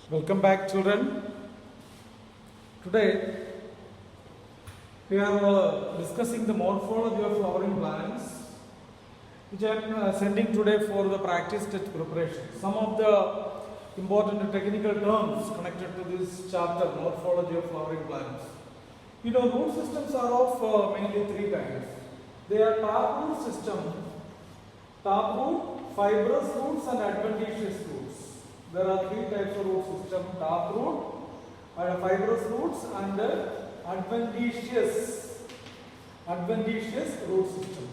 Welcome back, children. Today we are discussing the morphology of flowering plants, which I am sending today for the practice test preparation. Some of the important technical terms connected to this chapter, morphology of flowering plants. You know, root systems are of mainly three kinds. They are taproot system, taproot, fibrous roots, and adventitious roots. There are three types of root system: taproot, fibrous roots, and adventitious root system.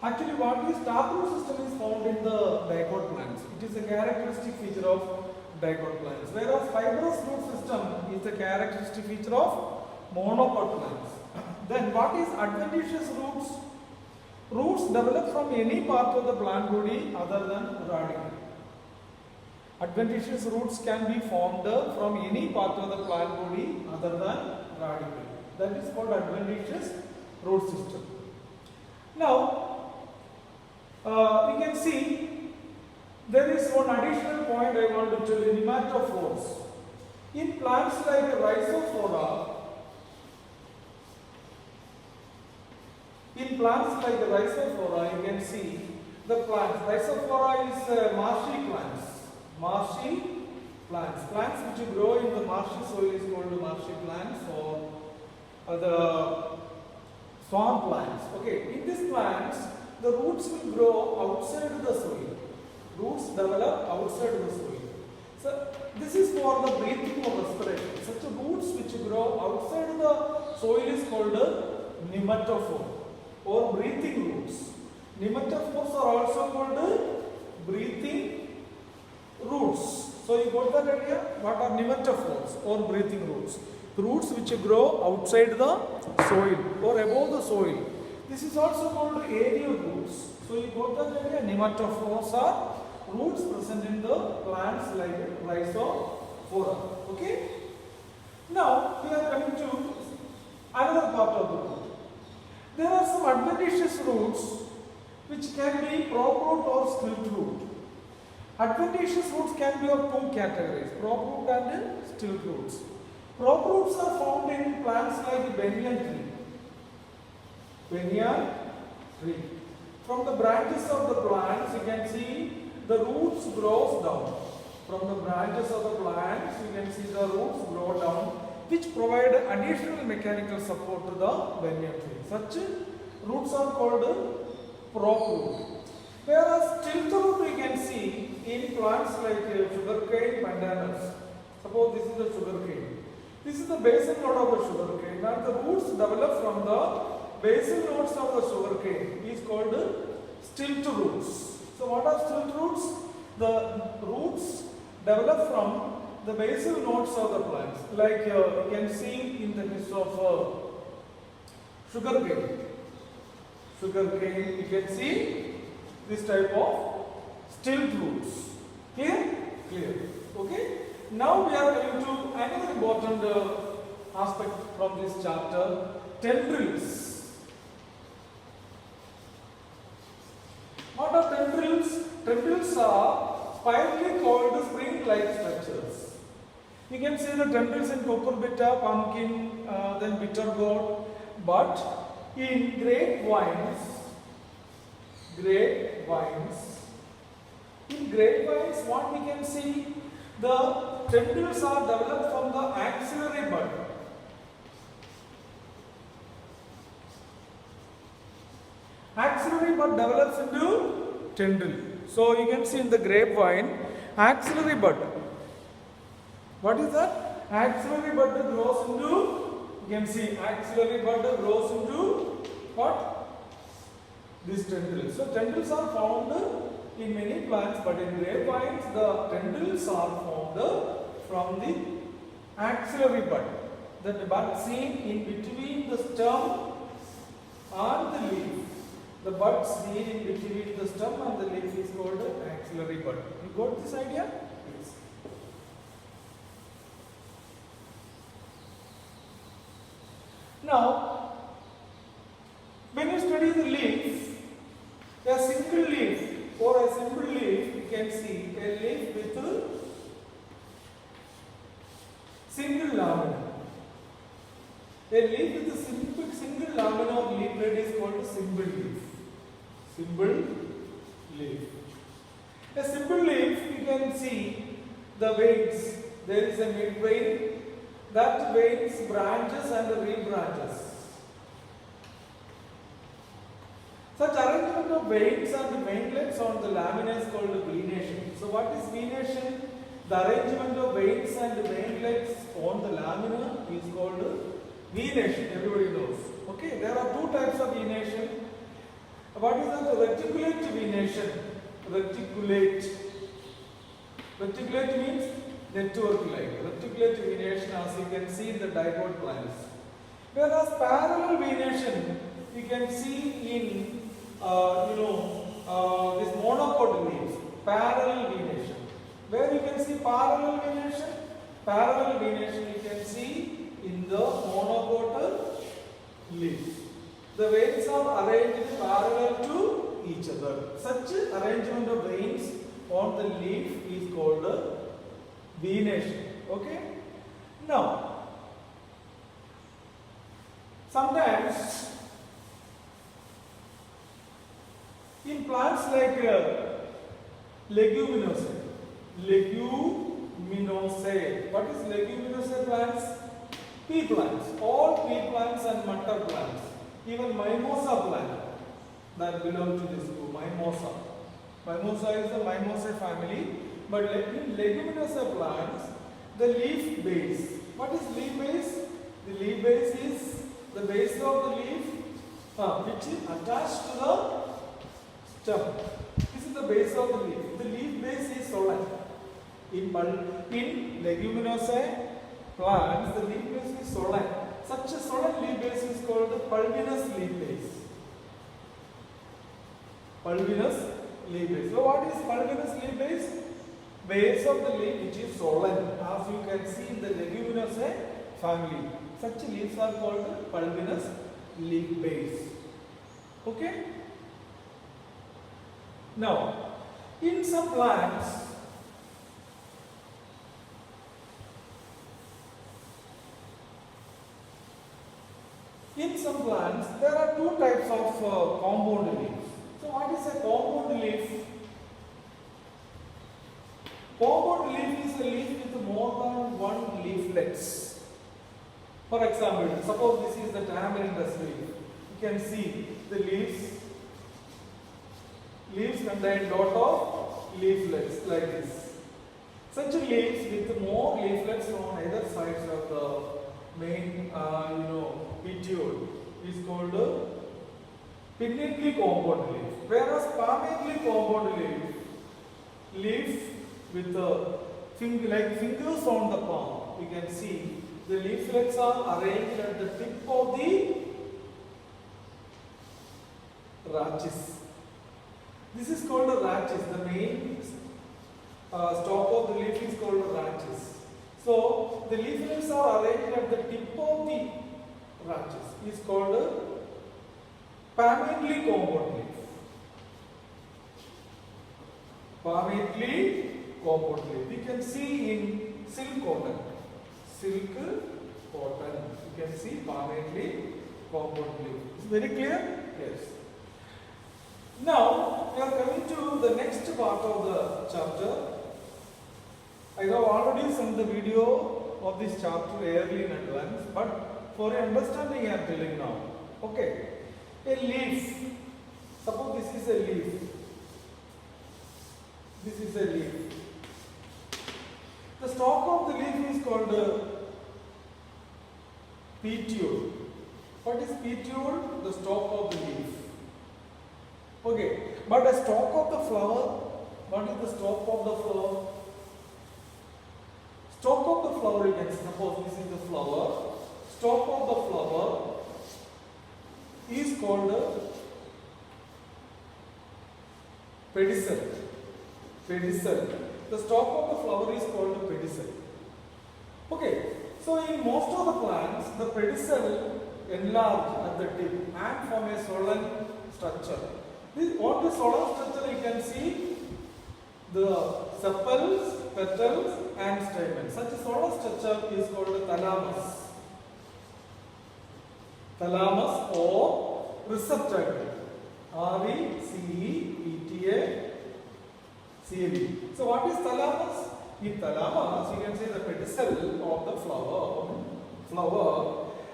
Actually, what is taproot system is found in the dicot plants. It is a characteristic feature of dicot plants, whereas fibrous root system is the characteristic feature of monopod plants. Then what is adventitious roots? Roots develop from any part of the plant body other than radicle. Adventitious roots can be formed from any part of the plant body other than radicle. That is called adventitious root system. Now, we can see there is one additional point I want to tell you: nematophores. In plants like Rhizophora, you can see the plants. Rhizophora is marshy plants. Marshy plants. Plants which grow in the marshy soil is called marshy plants, or the swamp plants. Okay, in these plants, the roots will grow outside the soil. Roots develop outside the soil. So, this is for the breathing or respiration. Such roots which grow outside the soil is called nematophore or breathing roots. Nematophores are also called breathing roots. So you got that idea? What are nematophores or breathing roots? The roots which grow outside the soil or above the soil. This is also called aerial roots. So you got that idea? Nematophores are roots present in the plants like Rhizophora. Okay? Now we are coming to another part of the root. There are some adventitious roots which can be prop root or stilt root. Adventitious roots can be of two categories: prop root and stilt roots. Prop roots are found in plants like banyan tree. Banyan tree. From the branches of the plants, you can see the roots grows down. From the branches of the plants, you can see the roots grow down, which provide additional mechanical support to the banyan tree. Such roots are called prop root. Whereas stilt root you can see in plants like sugarcane, pandanus. Suppose this is the sugarcane. This is the basal node of the sugarcane, and the roots develop from the basal nodes of the sugarcane is called stilt roots. So what are stilt roots? The roots develop from the basal nodes of the plants, like you can see in the case of sugarcane. Sugarcane, you can see this type of stilt roots. Clear? Clear. Okay. Now we are going to another important aspect from this chapter: tendrils. What are tendrils? Tendrils are spirally coiled spring-like structures. You can see the tendrils in cucurbita, pumpkin, then bitter gourd, but in grapevines, what we can see, the tendrils are developed from the axillary bud. Axillary bud develops into tendril. So you can see in the grapevine, axillary bud. What is that? Axillary bud grows into, you can see axillary bud grows into what? This tendril. So tendrils are found in many plants, but in grapevines the tendrils are formed from the axillary bud. The bud seen in between the stem and the leaf. The bud seen in between the stem and the leaf is called axillary bud. You got this idea? Yes. Now, when you study the leaf, a single leaf or a simple leaf, you can see a leaf with Single lamina. A leaf with a single lamina or leaf blade is called a simple leaf. Simple leaf. A simple leaf, you can see the veins. There is a mid vein. That veins branches and rebranches. Such arrangement of veins and veinlets on the lamina is called venation. So what is venation? The arrangement of veins and veinlets on the lamina is called venation. Everybody knows. Okay, there are two types of venation. What is that? Reticulate venation. Reticulate. Reticulate means network-like. Reticulate venation, as you can see in the dipod plants. Whereas parallel venation, you can see in this monopod leaves. Parallel venation. Where you can see parallel venation? Parallel venation you can see in the monopod leaves. The veins are arranged parallel to each other. Such arrangement of veins on the leaf is called venation. Okay? Now, sometimes in plants like leguminosae. Leguminosae. What is leguminosae plants? Pea plants. All pea plants and mutton plants. Even mimosa plant that belong to this group. Mimosa. Mimosa is the Mimosae family. But in leguminosae plants, the leaf base. What is leaf base? The leaf base is the base of the leaf which is attached to the stem. This is the base of the leaf. The leaf base is solid. In leguminosae plants, the leaf base is solid. Such a solid leaf base is called the pulvinous leaf base. Pulvinous leaf base. So what is pulvinous leaf base? Base of the leaf which is solid, as you can see in the leguminosae family. Such leaves are called pulvinous leaf base. Okay? Now, in some plants, there are two types of compound leaves. So, what is a compound leaf? Compound leaf is a leaf with more than one leaflets. For example, suppose this is the tamarind leaf. You can see the leaves contain lot of leaflets like this. Such leaves with more leaflets on either sides of the main petiole is called pinnately compound leaf. Whereas palmately compound leaf with like fingers on the palm, you can see the leaflets are arranged at the tip of the rachis. This is called a rachis. The main stalk of the leaf is called a rachis. So the leaflets are arranged at the tip of the rachis. Is called a palmately compound leaf. Palmately compound leaf. We can see in silk cotton. Silk cotton. You can see palmately compound leaf. Is very clear? Yes. Now, we are coming to the next part of the chapter. I have already sent the video of this chapter early in advance, but for your understanding I am telling now. Okay. A leaf. Suppose this is a leaf. This is a leaf. The stalk of the leaf is called petiole. What is petiole? The stalk of the leaf. Okay, but the stalk of the flower, what is the stalk of the flower? Stalk of the flower, you can suppose this is the flower. Stalk of the flower is called pedicel. Pedicel. The stalk of the flower is called pedicel. Okay, so in most of the plants, the pedicel enlarge at the tip and form a swollen structure. What is solar structure? You can see the sepals, petals and stamen. Such a solar structure is called the thalamus. Thalamus or receptacle. R-E-C-E-P-T-A-C-L-E. So what is thalamus? In thalamus, you can say the pedicel of the flower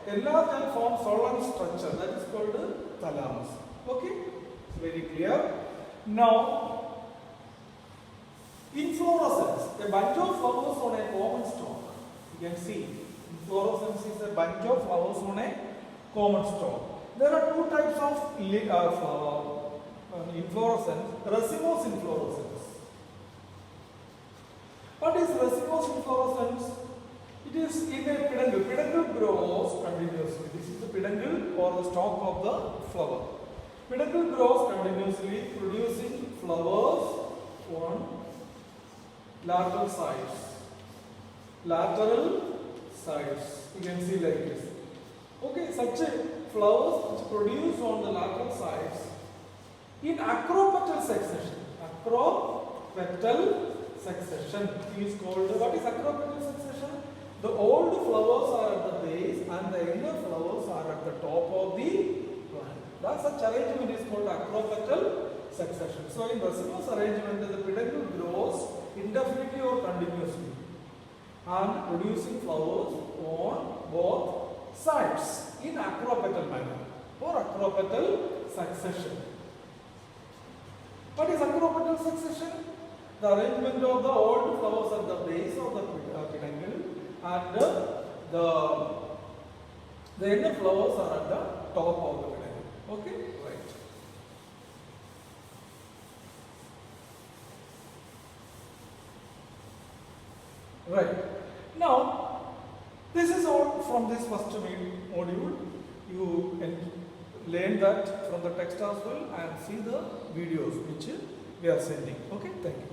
enlarge and form solar structure, that is called the thalamus. Okay, it's very clear. Now, inflorescence, a bunch of flowers on a common stalk. You can see, inflorescence is a bunch of flowers on a common stalk. There are two types of inflorescence: racemose inflorescence. What is racemose inflorescence? It is in a peduncle. Peduncle grows continuously. This is the peduncle or the stalk of the flower. Peduncle grows continuously, producing flowers on lateral sides. Lateral sides. You can see like this. Okay, such flowers which produce on the lateral sides in acropetal succession. Acropetal succession is called. What is acropetal succession? The old flowers are at the base and the younger flowers are at the top of the plant. That such arrangement is called acropetal succession. So in racemose arrangement, the peduncle grows indefinitely or continuously and producing flowers on both sides in acropetal manner or acropetal succession. What is acropetal succession? The arrangement of the old flowers at the base of the peduncle and the younger flowers are at the top of the peduncle. Okay, right. Now, this is all from this first module. You can learn that from the text as well and see the videos which we are sending. Okay, thank you.